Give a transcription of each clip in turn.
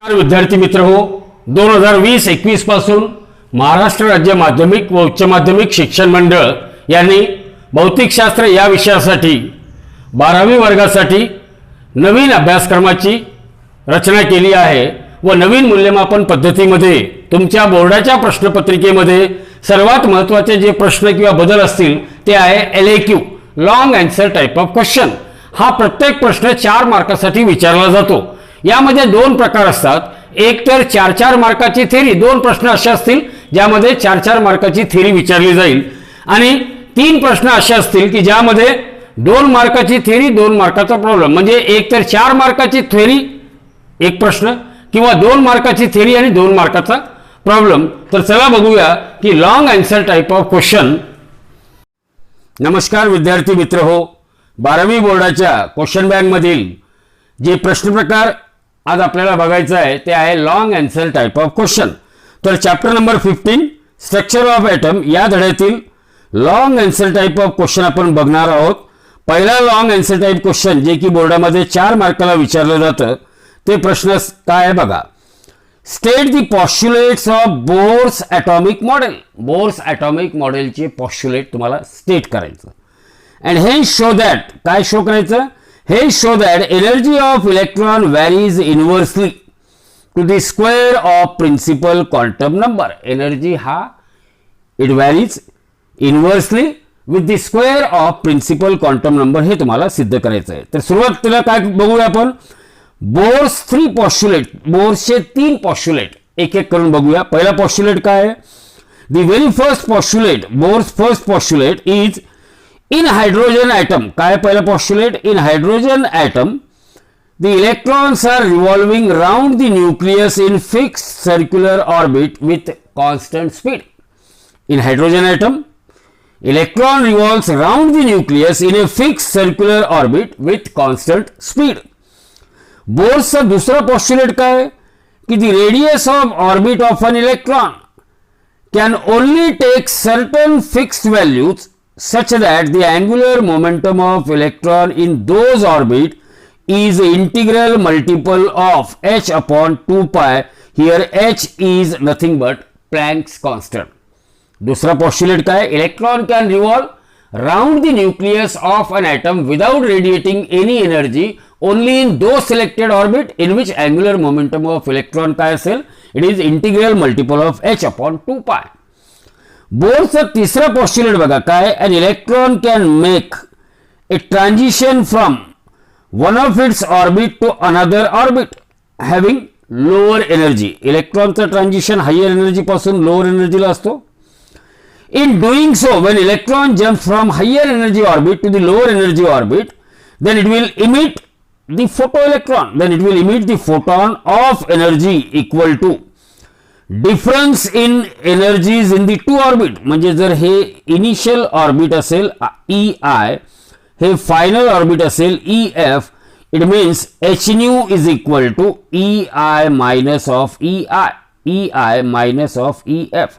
विद्यार्थी मित्र हो, 2020-21 पासून महाराष्ट्र राज्य माध्यमिक व उच्च माध्यमिक शिक्षण मंडळ यांनी भौतिकशास्त्र या विषयासाठी 12वी वर्गासाठी नवीन अभ्यासक्रमाची रचना केली आहे व नवीन मूल्यमापन पद्धतीमध्ये तुमच्या बोर्डाच्या प्रश्नपत्रिकेमध्ये सर्वात महत्त्वाचे जे प्रश्न किंवा बदल असतील ते आहे LAQ, long answer type of question. हा प्रत्येक प्रश्न 4 मार्कासाठी विचारला जातो। यामध्ये दोन प्रकार असतात, एक तर 4-4 मार्काची थेरी, दोन प्रश्न असे असतील ज्यामध्ये 4-4 मार्काची थेरी विचारली जाईल आणि 3 प्रश्न असे असतील की ज्यामध्ये 2 मार्काची थेरी 2 मार्काचा प्रॉब्लेम, म्हणजे एक तर 4 मार्काची थेरी एक प्रश्न किंवा 2 मार्काची थेरी आणि 2 मार्काचा प्रॉब्लेम। तर चला बघूया की long answer type of question. नमस्कार विद्यार्थी मित्र हो, 12वी बोर्डाच्या क्वेश्चन बँक मधील जे प्रश्न प्रकार आज आपल्याला बघायचं आहे ते आहे long answer type of question. तर chapter number 15 structure of atom या धड्यातील long answer type of question आपण बघणार आहोत। पहिला लॉंग आन्सर टाइप क्वेश्चन जे की बोर्डामध्ये 4 मार्काला विचारलं जातं ते प्रश्न काय आहे बघा। State the postulates of Bohr's atomic model. Bohr's atomic मॉडेलचे पॉस्ट्युलेट तुम्हाला स्टेट करायचं अँड हे शो दॅट, काय शो करायचं, हे show that energy of electron varies inversely to the square of principal quantum number. Energy हा it varies inversely with the square of principal quantum number हे तुम्हाला सिद्ध करायचं आहे। तर सुरुवातीला काय बघूया आपण, बोर्स 3 पॉस्ट्युलेट, बोर्सचे 3 पॉस्ट्युलेट एक एक करून बघूया। पहिला पॉस्ट्युलेट काय आहे, the very first postulate, Bohr's first postulate is in hydrogen atom, काय पहिला postulate, in hydrogen atom the electrons are revolving round the nucleus in fixed circular orbit with constant speed. In hydrogen atom electron revolves round the nucleus in a fixed circular orbit with constant speed. बोर्सचा दुसरा postulate काय की the radius of orbit of an electron can only take certain fixed values such that the angular momentum of electron in those orbit is integral multiple of h upon 2 pi. Here h is nothing but Planck's constant. दूसरा postulate काय, electron can revolve round the nucleus of an atom without radiating any energy only in those selected orbit in which angular momentum of electron काय असेल, it is integral multiple of h upon 2 pi. बोर्सचा तिसरा पॉस्ट्युलेट बघा काय, an electron can make a transition from one of its orbit to another orbit having lower energy. इलेक्ट्रॉनचा transition higher energy पासून lower एनर्जीला असतो। In doing so, when electron jumps from higher energy orbit to the lower energy orbit, then it will emit the photoelectron, then it will emit the photon of energy equal to difference in energies in the 2 orbit. म्हणजे जर हे initial orbit असेल EI, हे final orbit असेल EF, it means h nu is equal to EI minus of EI minus of EF।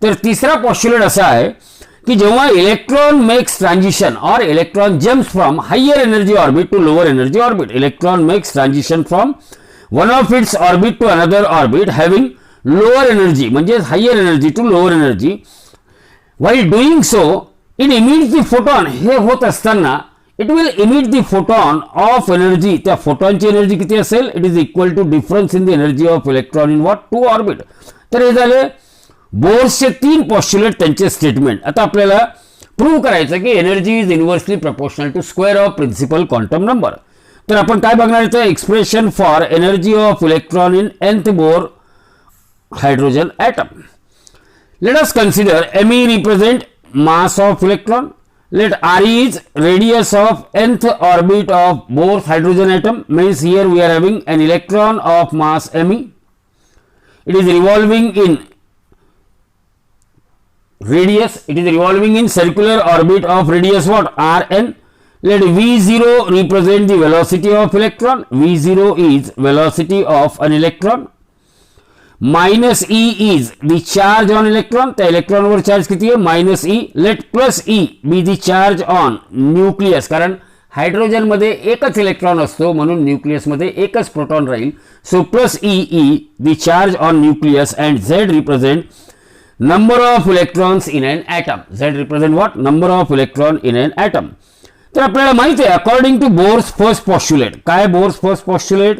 तर तिसरा postulate असा आहे की जेव्हा इलेक्ट्रॉन मेक्स ट्रान्झिशन और electron jumps from higher energy orbit to lower energy orbit, electron makes transition from one of its orbit to another orbit having lower energy, म्हणजे higher energy to lower energy, while doing so it emits the photon. हे होत असताना it will emit the photon of energy, त्या फोटॉनची energy किती असेल, it is equal to difference in the energy of electron in what 2 orbit. तर हे झाले बोर्सचे 3 पॉस्ट्युलेट, त्यांचे स्टेटमेंट। आता आपल्याला प्रूव्ह करायचं की energy is inversely proportional to square of principal quantum number. तर आपण काय बघणार आहे, expression for energy of electron in nth Bohr hydrogen atom. Let us consider me represent mass of electron. Let re is radius of nth orbit of both hydrogen atom. Means here we are having an electron of mass me. It is revolving in radius. It is revolving in circular orbit of radius what, Rn. Let V0 represent the velocity of electron. V0 is velocity of an electron. Minus E is the charge on electron, त्या इलेक्ट्रॉनवर charge किती आहे, minus E. Let plus E be the charge on nucleus, कारण हायड्रोजनमध्ये एकच electron असतो म्हणून न्यूक्लियसमध्ये एकच प्रोटॉन राहील. So plus E the charge on nucleus and Z represent number of electrons in an atom. Z represent what? Number of electron in an atom. तर आपल्याला माहिती आहे अकॉर्डिंग टू बोर्स फर्स्ट पॉस्ट्युलेट. काय Bohr's first postulate?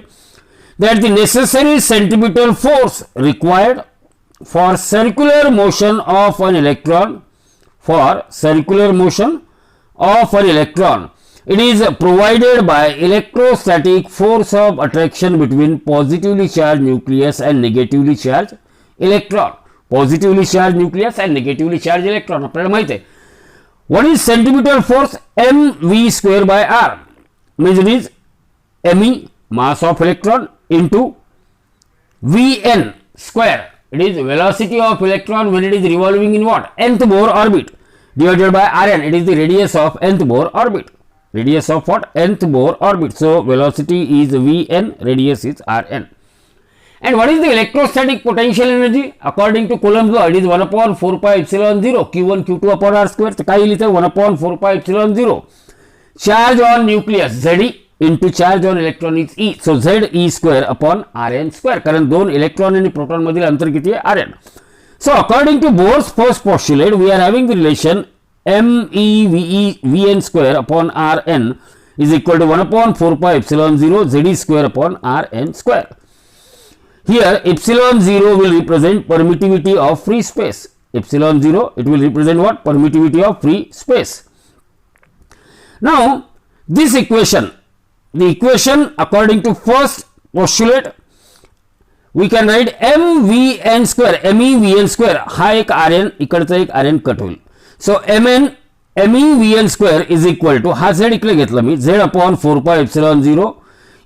That the necessary centimetre force required for circular motion of an electron, for circular motion of an electron, it is provided by electrostatic force of attraction between positively charged nucleus and negatively charged electron. Positively charged nucleus and negatively charged electron. आपल्याला माहिती आहे. What is centimeter force? mv square by r means it is me mass of electron into vn square. It is velocity of electron when it is revolving in what? Nth Bohr orbit. Divided by Rn, it is the radius of nth Bohr orbit. Radius of what? Nth Bohr orbit. So velocity is Vn, radius is Rn. And what is the electrostatic potential energy? According to Coulomb's law, it is 1 upon 4 pi epsilon 0 q1 q2 upon r square. तर काय लिहितं? 1 upon 4 pi epsilon 0. Charge on nucleus Ze into charge on electron is E. So Z E square upon Rn square. कारण दोन electron आणि proton मधील अंतर किती आहे? Rn. So according to Bohr's first postulate, we are having the relation Vn square upon Rn is equal to 1 upon 4 pi epsilon 0 Ze square upon Rn square. Here epsilon 0 will represent permittivity of free space. Epsilon 0, it will represent what? Permittivity of free space. Now this equation, the equation according to first postulate, we can write mvn square, mevn square हा एक Rn, इकडचा एक Rn cut होईल. सो mevn square is equal to, हा Z इकडे घेतला मी, Z upon 4 pi epsilon 0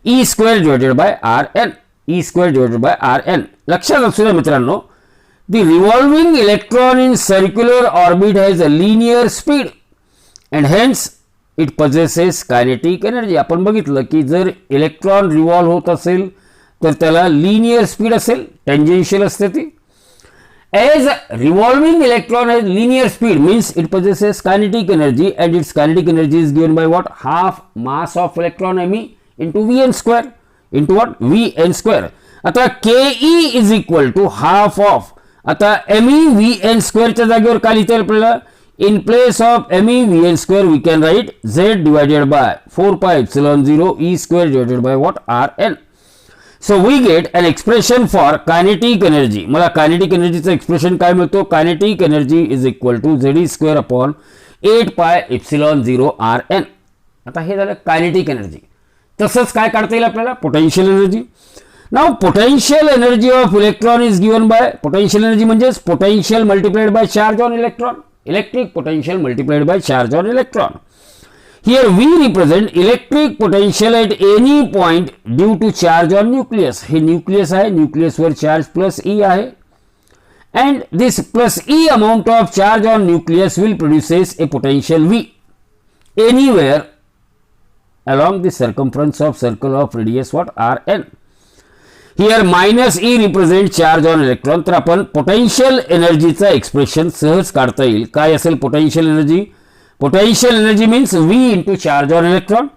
E square divided by Rn. E square divided by Rn. लक्षात असू द्या मित्रांनो, the revolving electron in circular orbit has a linear speed and hence it possesses kinetic energy. आपण बघितलं की जर इलेक्ट्रॉन रिव्हॉल्व होत असेल तर त्याला लिनियर स्पीड असेल, टेंजेन्शियल असते ती. As revolving electron has linear speed means it possesses kinetic energy and its kinetic energy is given by what? Half mass of electron me into Vn square into what? Vn square. आता Ke is equal to half of, आता me Vn square च्या जागेवर काय लिहिता येईल आपल्याला? In place of me Vn square we can write Z divided by 4 pi epsilon 0 E square divided by what? Rn. So we get an expression for kinetic energy. मला kinetic energy चा expression काय मिळतो? Kinetic energy is equal to Ze square upon 8 pi epsilon 0 Rn. आता हे झालं kinetic energy. तसंच काय काढता येईल आपल्याला? Potential energy. Now potential energy of electron is given by, potential energy म्हणजे potential multiplied by charge on electron. Electric potential multiplied by charge on electron. Here we represent electric potential at any point due to charge on nucleus. Hey nucleus आहे, nucleus वर charge plus E आहे. And this plus E amount of charge on nucleus will produces a potential V anywhere along the circumference of circle of radius what? Rn. Here minus E represent charge on electron. तर आपण potential energy चा expression सहज काढता येईल. काय असेल potential energy? Potential energy means V into charge on electron.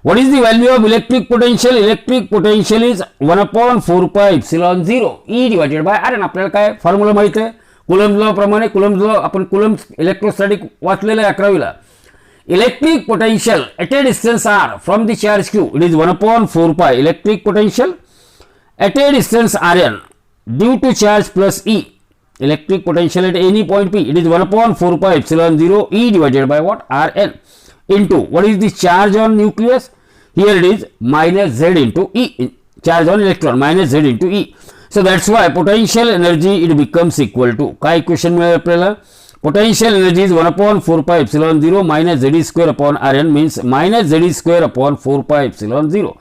What is the value of electric potential? Electric potential is 1 upon 4 pi epsilon 0 E divided by Rn. आपल्याला काय फॉर्म्युला माहिती आहे? कुलम्ब लॉ प्रमाणे, कुलम्ब लॉ आपण coulomb electrostatic वाचलेलं आहे 11वीला. Electric potential at a distance r from the charge q, it is 1 upon 4 pi electric potential at a distance Rn due to charge plus E. Electric potential at any point P, it is 1 upon 4 pi epsilon 0 E divided by what? Rn into what is the charge on nucleus? Here it is minus Z into E, charge on electron minus Z into E. So that's why potential energy it becomes equal to, काय equation मिळेल आपल्याला? Potential energy is 1 upon 4 pi epsilon 0 minus Z square upon Rn means minus Z square upon 4 pi epsilon 0.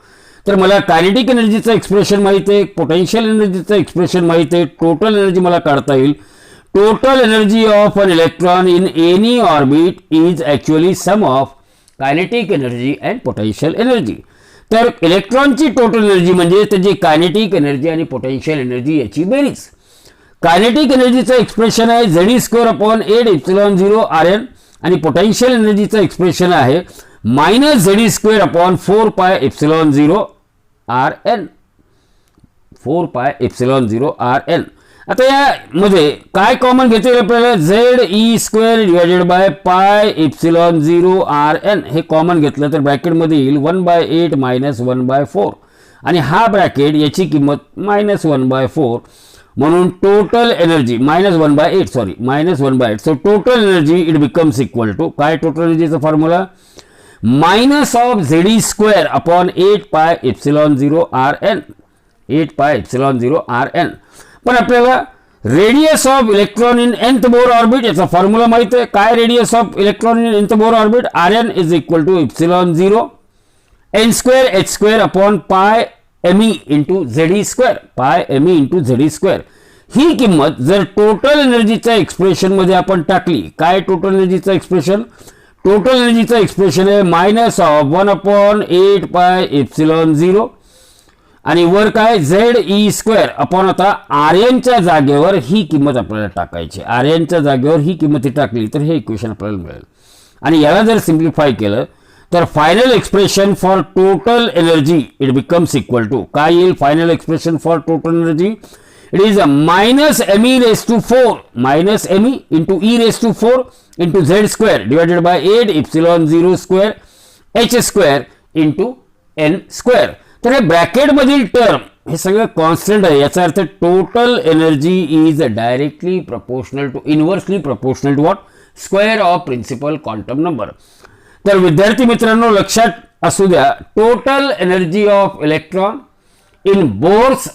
तर मला kinetic एनर्जीचं expression माहिती आहे, potential एनर्जीचं expression माहिती आहे, टोटल एनर्जी मला काढता येईल. Total energy of an electron in any orbit is actually sum of kinetic energy and potential energy. तर इलेक्ट्रॉनची टोटल एनर्जी म्हणजे त्याची कायनेटिक एनर्जी आणि पोटेन्शियल एनर्जी याची बेरीज. कायनेटिक एनर्जीचं एक्सप्रेशन आहे Ze square upon 8 epsilon 0 Rn आणि पोटेन्शियल एनर्जीचं एक्सप्रेशन आहे minus Z square upon 4 pi epsilon 0 R N. 4 pi epsilon 0 R N. आता यामध्ये काय कॉमन घेता येईल आपल्याला? Z E square divided by pi epsilon 0 R N हे कॉमन घेतलं तर ब्रॅकेटमध्ये येईल 1/8 मायनस 1/4 आणि हा ब्रॅकेट याची किंमत -1/4 म्हणून total energy -1/8 sorry -1/8. So total energy it becomes equal to काय? टोटल एनर्जीचा formula minus of Z E square upon 8 pi epsilon 0 R N. 8 pi epsilon 0 R N. पण आपल्याला radius of electron in nth Bohr orbit याचा formula माहित आहे. काय radius of electron in nth Bohr orbit? R N is equal to epsilon 0 N square H square upon pi ME into Z square. Pi ME into Z square ही किंमत जर total एनर्जीच्या expression मध्ये आपण टाकली, काय टोटल एनर्जीचं expression? Total एनर्जीचं एक्सप्रेशन आहे मायनस ऑफ 1/8 पाय एप्सिलॉन 0 आणि वर काय? झेड ई स्क्वेअर अपॉन आता आर एनच्या जागेवर ही किंमत आपल्याला टाकायची. आर एनच्या जागेवर ही किंमत टाकली तर हे इक्वेशन आपल्याला मिळेल. आणि याला जर सिम्प्लिफाय केलं तर final expression for total energy it becomes equal to काय येईल? Final expression for total energy it is minus ME raise to 4 minus ME into e raise to 4 into Z square divided by 8 epsilon 0 square H square into n square. तर हे ब्रॅकेटमधील term हे सगळं constant आहे. याचा अर्थ total energy is directly proportional to inversely proportional to what? Square of principal quantum number. तर विद्यार्थी मित्रांनो लक्षात असू द्या, total energy of electron in Bohr's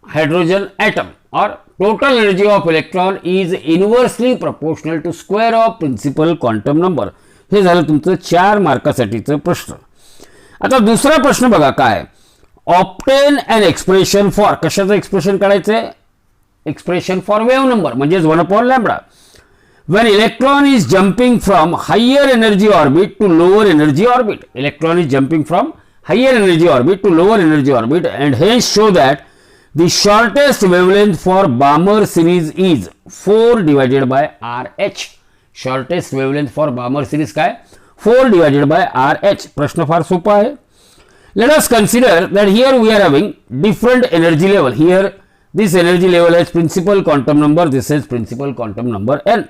hydrogen atom और total energy of electron is inversely proportional to square of principal quantum number. हे झालं तुमचं 4 मार्कासाठीचं प्रश्न. आता दुसरा प्रश्न बघा काय? ऑप्टेन अन एक्सप्रेशन फॉर कशाचं एक्सप्रेशन काढायचंय? एक्सप्रेशन फॉर वेव्ह नंबर म्हणजेच 1/λ. When electron is jumping from higher energy orbit to lower energy orbit, electron is jumping from higher energy orbit to lower energy orbit and hence show that the shortest wavelength for Balmer series is 4 divided by RH. Shortest wavelength for Balmer series काय? 4 divided by RH. प्रश्न फार सोपा आहे. Let us consider that here we are having different energy level. Here this energy level has principal quantum number, this is principal quantum number n.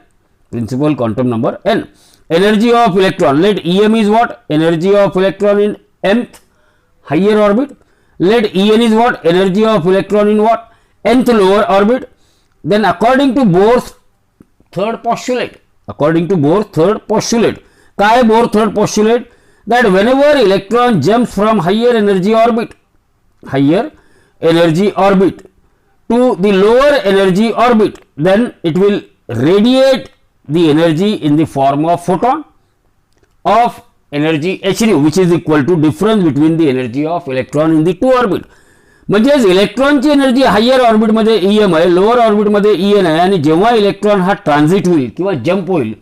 Principal quantum number n. Energy of electron, let Em is what? Energy of electron in mth higher orbit. Let En is what? Energy of electron in what? Nth lower orbit. Then according to Bohr's third postulate, according to Bohr's third postulate, काय Bohr third postulate? That whenever electron jumps from higher energy orbit to the lower energy orbit, then it will radiate the energy in the form of photon of energy h nu which is equal to difference between the energy of electron in the two orbit. म्हणजेच इलेक्ट्रॉनची energy higher orbit मध्ये em आहे, lower orbit मध्ये en आहे आणि जेव्हा electron हा transit होईल किंवा जंप होईल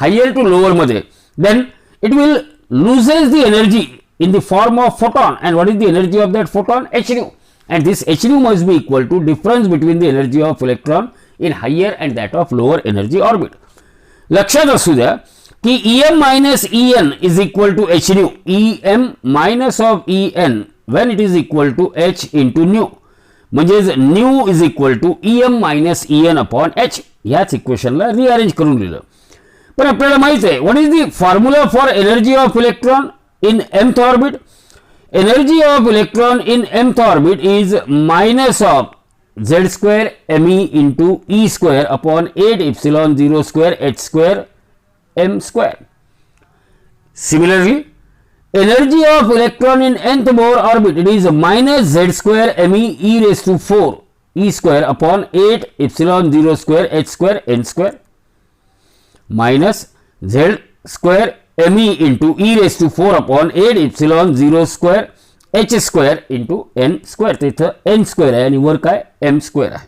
हायर टू लोअर मध्ये, then it will loses the energy in the form of photon. And what is the energy of that photon? h nu. And this h nu must be equal to difference between the energy of electron in higher and that of lower energy orbit. लक्षात असू द्या की Em minus En is equal to h nu. Em minus of En when it is equal to h into nu. म्हणजेच nu is equal to Em minus En upon h. याच इक्वेशनला rearrange करून लिहिलं. पण आपल्याला माहित आहे what is the formula for energy of electron in mth orbit? Energy of electron in mth orbit is minus of z square me into e square upon 8 epsilon 0 square h square m square. Similarly, energy of electron in nth Bohr orbit it is minus z square me e raised to 4 e square upon 8 epsilon 0 square h square n square minus z square me into e raised to 4 upon 8 epsilon 0 square h square into n square. तर इथं n square आहे आणि वर काय m square आहे.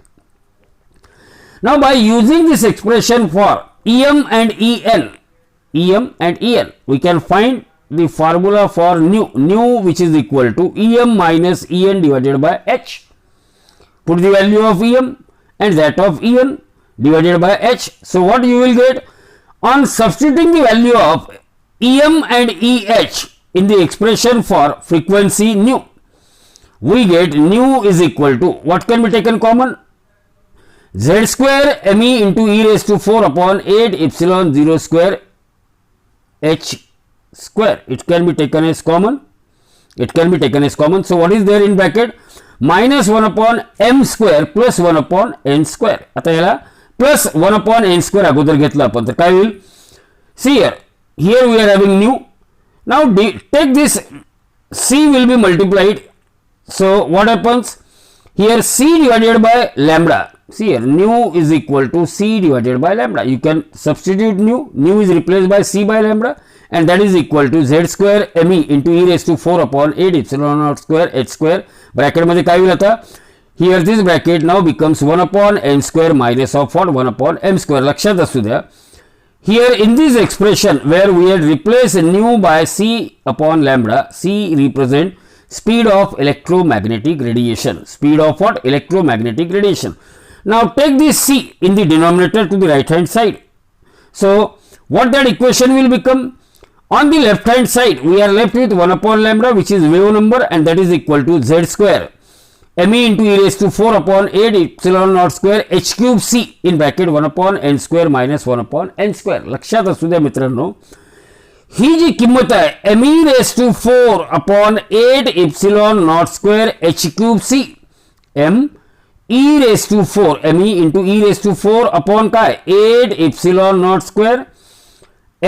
Now by using this expression for Em and En, we can find the formula for nu which is equal to Em minus En divided by h. Put the value of Em and that of En divided by h. So what you will get? On substituting the value of EM and EH in the expression for frequency nu, we get nu is equal to what can be taken common? Z square me into e raised to 4 upon 8 epsilon 0 square h square. It can be taken as common. It can be taken as common. So what is there in bracket? Minus 1 upon m square plus 1 upon n square. आता याला plus 1 upon n square अगोदर घेतला आपण तर काय होईल? See here we are having nu. Now take this c will be multiplied. So what happens? Here c divided by lambda. See here nu is equal to c divided by lambda. You can substitute nu. Nu is replaced by c by lambda, and that is equal to z square me into e raised to 4 upon 8 epsilon naught square h square. Bracket मध्ये काय होईल आता? Here this bracket now becomes 1 upon n square minus of what? 1 upon m square. लक्षात असू द्या. Here in this expression where we had replaced nu by c upon lambda, c represent speed of electromagnetic radiation. Speed of what? Electromagnetic radiation. Now take this c in the denominator to the right hand side. So what that equation will become? On the left hand side we are left with 1 upon lambda, which is wave number, and that is equal to z square me into e raised to 4 upon 8 epsilon naught square h cube c in bracket 1 upon n square minus 1 upon n square. लक्षात असू द्या मित्रांनो, ही जी किंमत आहे me raised to 4 upon 8 epsilon naught square h cube c m e raised to 4 me into e raised to 4 upon काय 8 epsilon naught square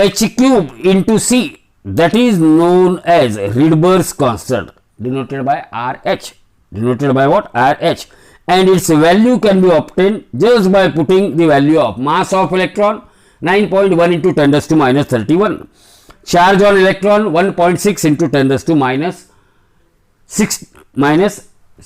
h cube into c, that is known as Rydberg's constant, denoted by RH. Denoted by what? RH. And its value can be obtained just by putting the value of mass of electron 9.1 into 10 raised to minus 31. Charge on electron 1.6 into 10 raised to minus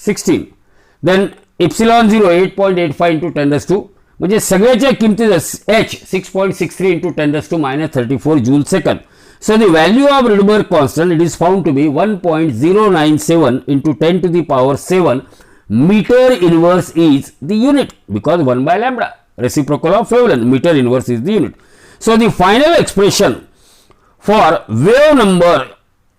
16. Then epsilon 0 8.85 into 10 raised to, म्हणजे सगळ्याच्या किमती h 6.63 into 10 raised to minus 34 joule second. So the value of Rydberg constant, it is found to be 1.097 into 10 to the power 7 meter inverse is the unit, because 1 by lambda, reciprocal of wavelength, meter inverse is the unit. So the final expression for wave number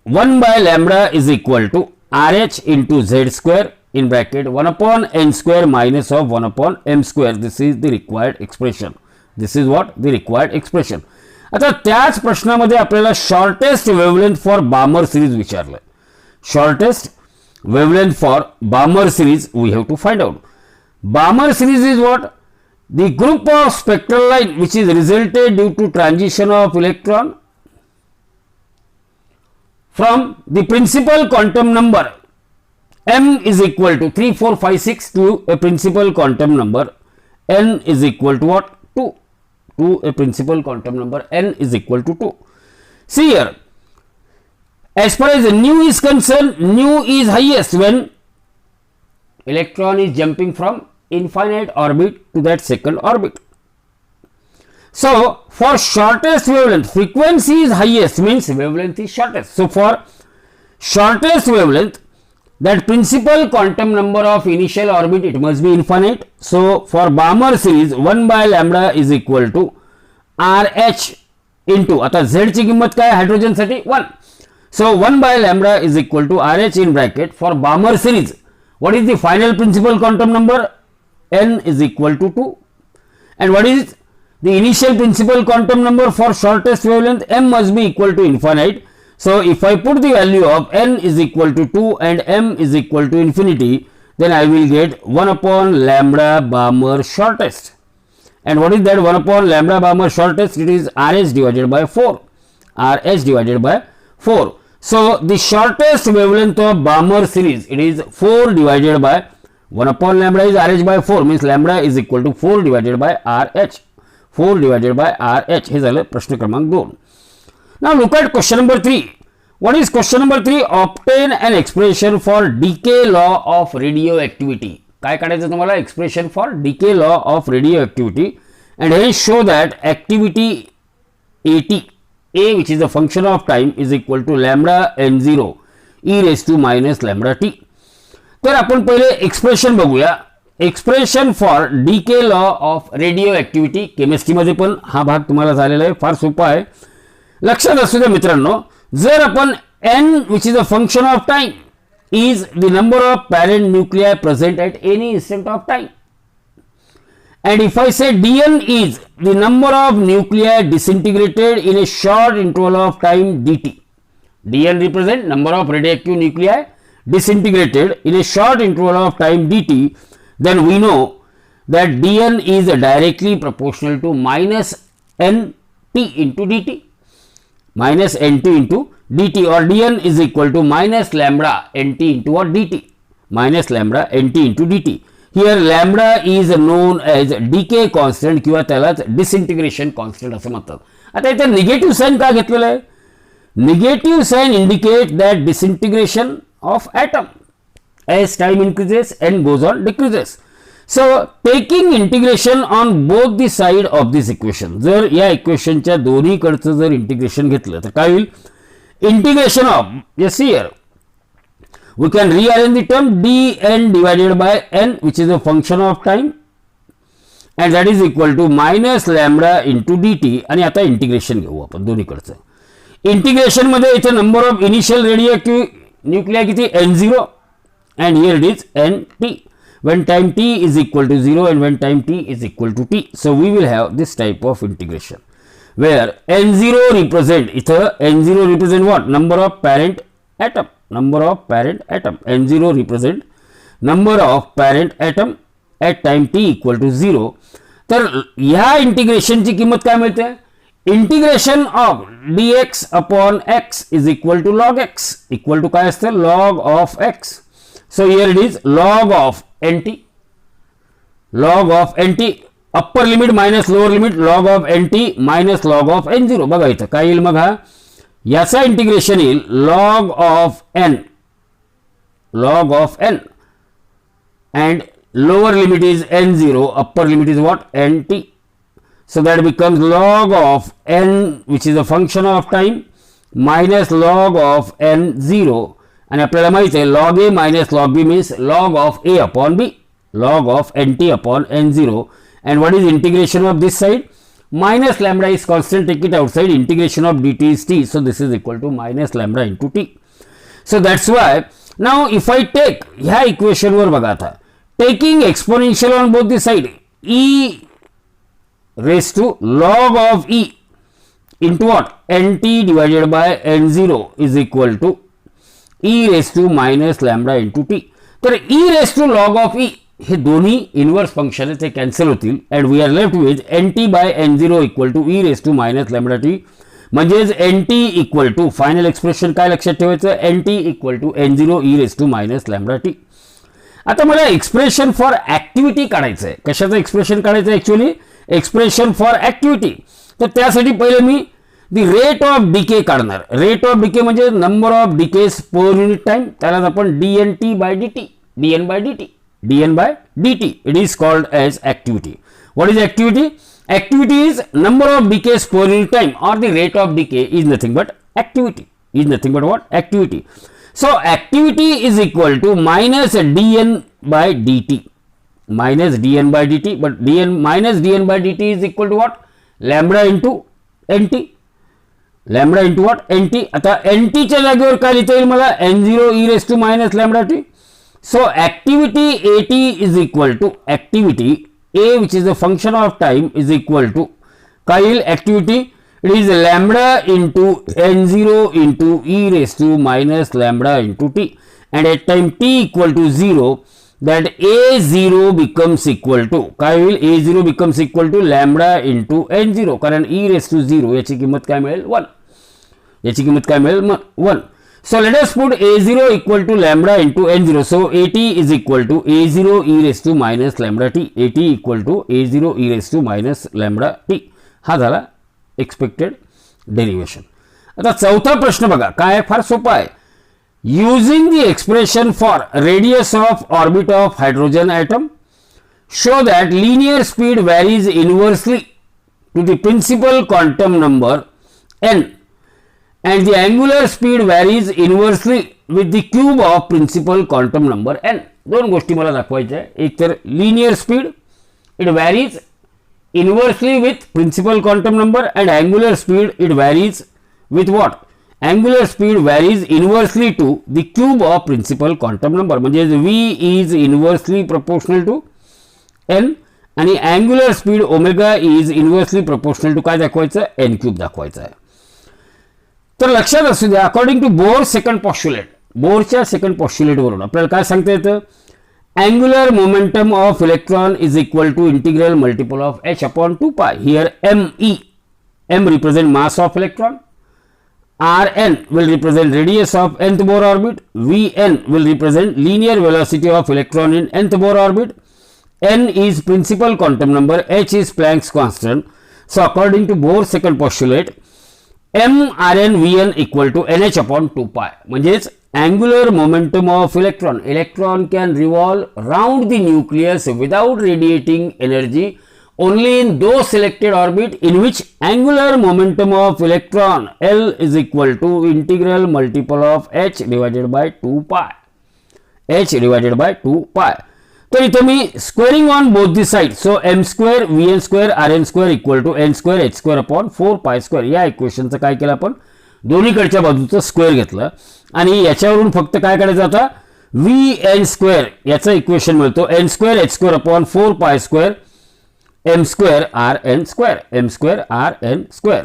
1 by lambda is equal to RH into z square in bracket 1 upon n square minus of 1 upon m square. This is the required expression. This is what? The required expression. आता त्याच प्रश्नामध्ये आपल्याला shortest wavelength for Balmer series विचारलं. Shortest wavelength for Balmer series we have to find out. Balmer series is what? The group of spectral line which is resulted due to transition of electron from the principal quantum number m is equal to 3 4 5 6 to a principal quantum number n is equal to what? 2. To a principal quantum number n is equal to 2. See here, as far as nu is concerned, nu is highest when electron is jumping from infinite orbit to that second orbit. So for shortest wavelength, frequency is highest means wavelength is shortest. So for shortest wavelength, that principal quantum number of initial orbit, it must be infinite. So for Balmer series 1 by lambda is equal to RH into, आता z ची किंमत काय hydrogen साठी 1. So 1 by lambda is equal to RH in bracket for Balmer series. What is the final principal quantum number? N is equal to 2. And what is the initial principal quantum number for shortest wavelength? M must be equal to infinite. So if I put the value of n is equal to 2 and m is equal to infinity, then I will get 1 upon lambda Balmer shortest. And what is that 1 upon lambda Balmer shortest? It is RH divided by 4. RH divided by 4. So the shortest wavelength of Balmer series, it is 4 divided by 1 upon lambda is RH by 4, means lambda is equal to 4 divided by RH. 4 divided by RH. हे झालं प्रश्न क्रमांक 2. Now look at question number 3. What is question number 3? Obtain an expression for decay law of radioactivity. काय काढायचं तुम्हाला? Expression for decay law of radioactivity, and here show that activity AT, A which is a function of time, is equal to lambda n0 e raised to minus lambda t. तर आपण पहिले expression बघूया. Expression for decay law of radioactivity, केमिस्ट्रीमध्ये पण हा भाग तुम्हाला झालेला आहे, फार सोपा आहे. लक्षात असू द्या मित्रांनो, जर आपण n which is a function of time is the number of parent nuclei present at any instant of time, and if I say dn is the number of nuclei disintegrated in a short interval of time dt, dn represent number of radioactive nuclei disintegrated in a short interval of time dt, then we know that dn is directly proportional to minus nt into dt, minus nt into dt, or dn is equal to minus lambda nt into what dt, minus lambda nt into dt. Here lambda is known as decay constant किंवा त्यालाच डिसइंटिग्रेशन constant असं म्हणतात. आता इथे negative sign का घेतलेलं आहे? Negative sign indicate that disintegration of atom as time increases and goes on decreases. So taking integration on both the side of this equation, जर या इक्वेशनच्या दोन्हीकडचं जर इंटिग्रेशन घेतलं तर काय होईल? Integration of, yes here we can rearrange the term dn divided by n which is a function of time and that is equal to minus lambda into dt. आणि आता integration घेऊ आपण दोन्हीकडचं. इंटिग्रेशन मध्ये इथे number of initial radioactive Nucleya किती? n0 and here it is nt when time t is equal to 0 and when time t is equal to t. So we will have this type of integration where n0 represent, इथं n0 represent what? Number of parent atom, number of parent atom. n0 represent number of parent atom at time t equal to 0. तर ह्या इंटिग्रेशनची किंमत काय मिळते? Integration of dx upon x is equal to log x, equal to काय असतं? log of x. So here it is log of nt, log of nt, upper limit minus lower limit, log of nt minus log of n0. बघा इथं काय येईल मग? हा याचा integration येईल log of n, log of n, and lower limit is n0, upper limit is what? nt. So that becomes log of n which is a function of time minus log of n0. आणि आपल्याला माहिती आहे log a minus log b means log of a upon b, log of nt upon n0. And what is integration of this side? Minus lambda is constant, take it outside, integration of dt is t, so this is equal to minus lambda into t. So that's why now if I take ह्या equation वर बघा आता, taking exponential on both the side, e raised to log of e into what? nt divided by n0 is equal to e raised to minus lambda into t. तर e raised to log of e हे दोन्ही inverse function आहेत, ते cancel होतील and we are left with nt by n0 equal to e raise to minus lambda T. म्हणजेच nt equal to final expression काय लक्षात ठेवायचं? nt equal to n0 e raise to minus lambda T. आता मला expression for activity काढायचं आहे. कशाचं expression काढायचं आहे? Actually expression for activity. तर त्यासाठी पहिले मी दी रेट ऑफ डिके काढणार. रेट ऑफ डिके म्हणजे number of decays per unit time, त्यालाच आपण dnt by dt, dn by dt, dn by dt. It is called as activity. What is activity? Activity is number of decays per unit time, or the rate of decay is nothing but activity. Is nothing but what? Activity. So activity is equal to minus dn by dt, minus dn by dt, but dn minus dn by dt is equal to what? Lambda into nt. Lambda into what? nt. आता nt च्या जागेवर काय लिहिता येईल मला? n0 e raised to minus lambda t. So activity at is equal to activity a which is a function of time is equal to Kyle activity, it is lambda into n0 into e raised to minus lambda into t, and at time t equal to 0 that a0 becomes equal to Kyle a0 becomes equal to lambda into n0 कारण e raised to 0 याची किंमत काय मिळेल? 1. याची किंमत काय मिळेल? 1. So let us put a0 equal to lambda into n0. So at is equal to a0 e raised to minus lambda t. At equal to a0 e raised to minus lambda t. हा झाला expected derivation. आता चौथा प्रश्न बघा काय, फार सोपा आहे. Using the expression for radius of orbit of hydrogen atom show that linear speed varies inversely to the principal quantum number n and the angular speed varies inversely with the cube of principal quantum number n. दोन गोष्टी मला दाखवायच्या आहे. एक तर linear speed, it varies inversely with principal quantum number, and angular speed, it varies with what? Angular speed varies inversely to the cube of principal quantum number. म्हणजे v is inversely proportional to n आणि angular speed omega is inversely proportional to काय दाखवायचं? n cube दाखवायचं आहे. तर लक्षात असू द्या, according to Bohr second postulate, बोरच्या सेकंड पॉस्ट्युलेट वरून आपल्याला काय सांगता येतं? Angular momentum of electron is equal to integral multiple of h upon 2 pi. Here m represent mass of electron, Rn will represent radius of nth Bohr orbit, Vn will represent linear velocity of electron in nth Bohr orbit, n is principal quantum number, h is Planck's constant. So according to Bohr second postulate, m Rn Vn equal to nh upon 2 pi. म्हणजेच angular momentum of electron can revolve round the nucleus without radiating energy only in those selected orbit in which angular momentum of electron L is equal to integral multiple of h divided by 2 pi. h divided by 2 pi. तर इथे मी squaring on both the side, so m square Vn square Rn square equal to n square h square upon 4 pi square या इक्वेशनचं काय केलं आपण? दोन्हीकडच्या बाजूचं square घेतलं आणि याच्यावरून फक्त काय काढायचं आता? Vn स्क्वेअर याचं इक्वेशन मिळतो n square h square upon 4 pi square m square Rn square, m square Rn square.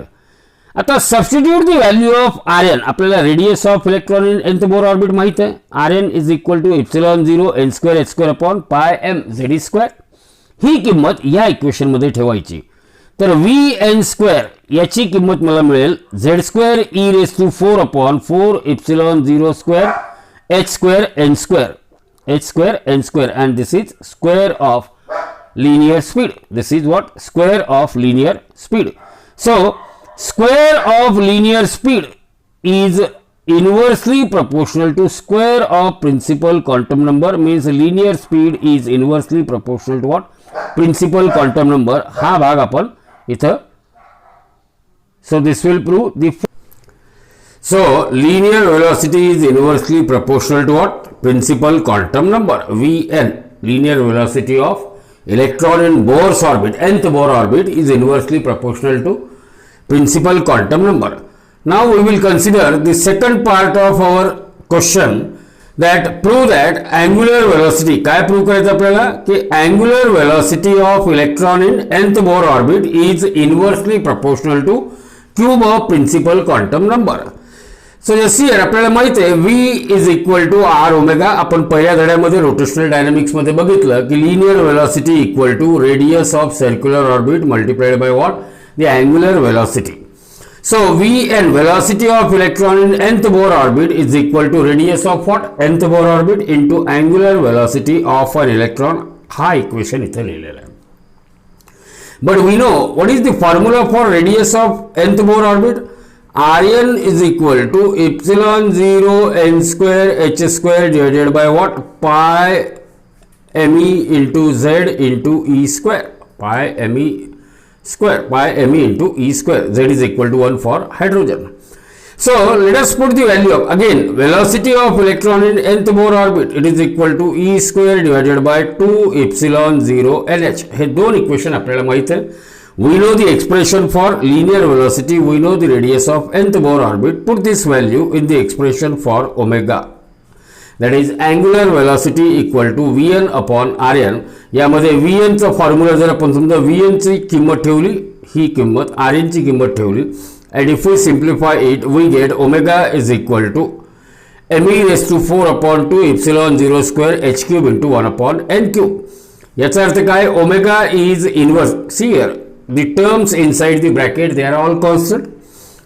आता substitute the value of Rn, आपल्याला radius of electron in nth Bohr orbit माहित आहे. Rn is equal to epsilon 0 n square h square upon pi m z square. ही किंमत या equation मध्ये ठेवायची. तर Vn स्क्वेअर याची किंमत मला मिळेल z square e raise to 4 upon 4 epsilon 0 square h square n square, h square n square, and this is square of linear speed. This is what? Square of linear speed. So square of linear speed is inversely proportional to square of principal quantum number, means linear speed is inversely proportional to what? Principal quantum number. हा भाग आपण इथं, so this will prove the, so linear velocity is inversely proportional to what? Principal quantum number, Vn. Linear velocity of electron in Bohr's orbit, nth Bohr orbit, is inversely proportional to principal quantum number. Now we will consider the second part of our question, that prove that angular velocity, काय prove करायचं आपल्याला? की angular velocity of electron in nth Bohr orbit is inversely proportional to cube of principal quantum number. सो जशी आपल्याला माहिती आहे v is equal to R omega. आपण पहिल्या धड्यामध्ये रोटेशनल डायनामिक्स मध्ये बघितलं की linear velocity equal to radius of circular orbit multiplied by what? The angular velocity. So Vn, velocity of electron in nth Bohr orbit, is equal to radius of what? nth Bohr orbit into angular velocity of an electron. हा equation इथे लिहिलेला आहे. But we know what is the formula for radius of nth Bohr orbit? Rn is equal to epsilon 0 n square h square divided by what? Pi me into z into e square. Pi me square. Pi me into e square. Z is equal to 1 for hydrogen. So let us put the value of, again, velocity of electron in nth Bohr orbit. It is equal to e square divided by 2 epsilon 0 nh. हे दोन equation आपल्याला माहित आहे. We know the expression for linear velocity, we know the radius of nth Bohr orbit. Put this value in the expression for omega. That is angular velocity equal to Vn upon Rn. यामध्ये Vn चा formula जर आपण समजा Vn ची किंमत ठेवली, ही किंमत Rn ची किंमत ठेवली, and if we simplify it, we get omega is equal to me raised to 4 upon 2 epsilon 0 square h cube into 1 upon n cube. याचा अर्थ काय? Omega is inverse. See here, the terms inside the bracket, they are all constant.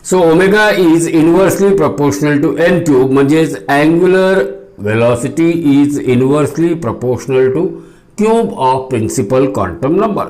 So omega is inversely proportional to n cube, म्हणजेच angular velocity is inversely proportional to cube of principal quantum number.